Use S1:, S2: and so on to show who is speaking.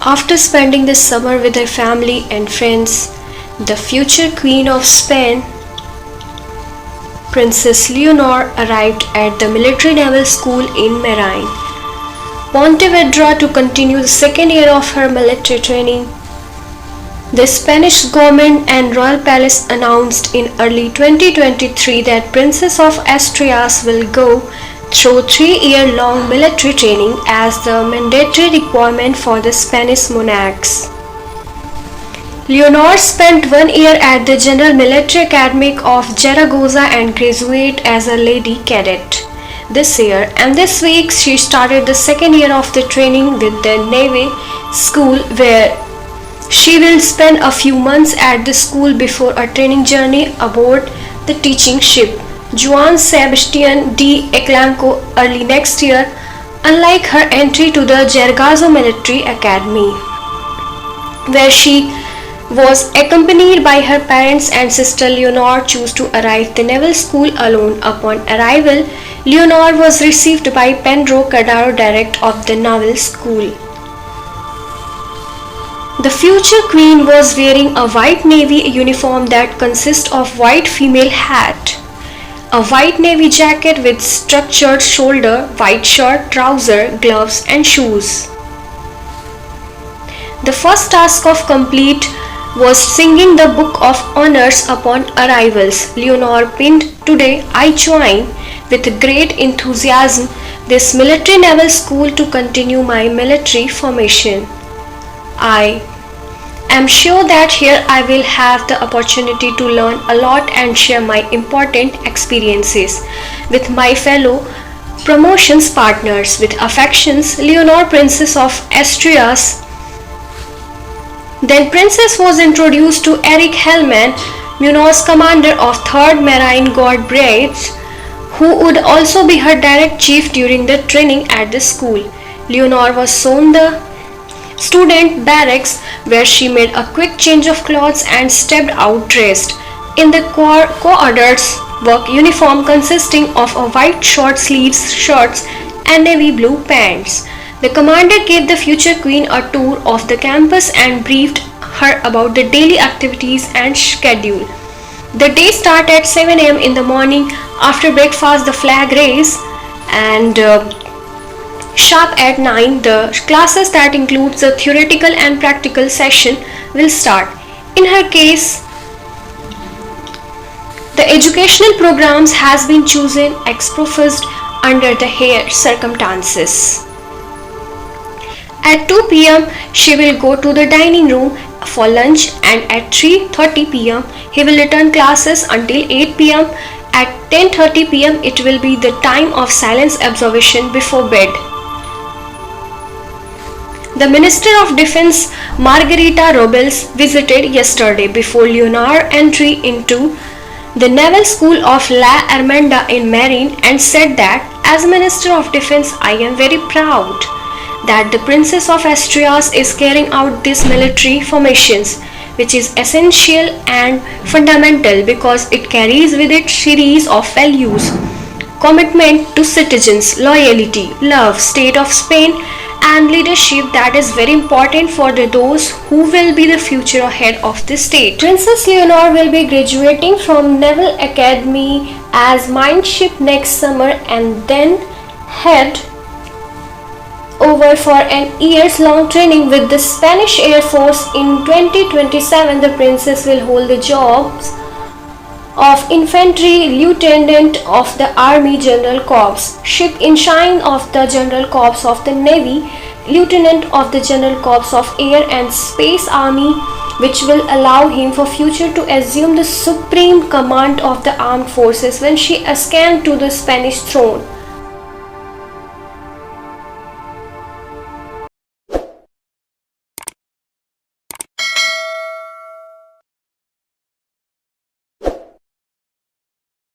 S1: After spending the summer with her family and friends, the future Queen of Spain, Princess Leonor, arrived at the Military Naval School in Marin, Pontevedra to continue the second year of her military training. The Spanish government and royal palace announced in early 2023 that Princess of Asturias will go through 3-year-long military training as the mandatory requirement for the Spanish monarchs. Leonor spent 1 year at the General Military Academy of Zaragoza and graduated as a lady cadet this year, and this week she started the second year of the training with the Navy School, where she will spend a few months at the school before a training journey aboard the teaching ship Juan Sebastian de Eclanco early next year. Unlike her entry to the Zaragoza Military Academy, where she was accompanied by her parents and sister, Leonor chose to arrive the naval school alone. Upon arrival, Leonor was received by Pedro Cardaro, director of the naval school. The future queen was wearing a white navy uniform that consists of white female hat, a white navy jacket with structured shoulder, white shirt, trouser, gloves and shoes. The first task of complete was singing the Book of Honors upon arrivals. Leonor pinned, "Today I join with great enthusiasm this military naval school to continue my military formation. I am sure that here I will have the opportunity to learn a lot and share my important experiences with my fellow promotions partners. With affections, Leonor, Princess of Asturias." Then Princess was introduced to Eric Hellman, Munoz, commander of 3rd Marine Guard Brigade, who would also be her direct chief during the training at the school. Leonor was shown the student barracks, where she made a quick change of clothes and stepped out dressed in the co-orders work uniform consisting of a white short sleeves shirts and navy blue pants. The commander gave the future queen a tour of the campus and briefed her about the daily activities and schedule. The day started at 7 a.m. in the morning. After breakfast, the flag raise, and sharp at 9, the classes that includes the theoretical and practical session will start. In her case, the educational programs has been chosen ex profest under the here circumstances. At 2 p.m. she will go to the dining room for lunch, and at 3:30 p.m. he will return classes until 8 p.m. At 10:30 p.m. it will be the time of silence observation before bed. The Minister of Defense Margarita Robles visited yesterday before Leonor entry into the Naval School of La Armada in Marin and said that, "As Minister of Defense, I am very proud that the Princess of Asturias is carrying out these military formations, which is essential and fundamental because it carries with it series of values: commitment to citizens, loyalty, love, state of Spain, and leadership that is very important for those who will be the future head of the state." Princess Leonor will be graduating from Naval Academy as Mindship next summer and then head over for an years-long training with the Spanish Air Force. In 2027, the princess will hold the jobs of Infantry Lieutenant of the Army General Corps, Ship Ensign of the General Corps of the Navy, Lieutenant of the General Corps of Air and Space Army, which will allow him for future to assume the supreme command of the armed forces when she ascends to the Spanish throne.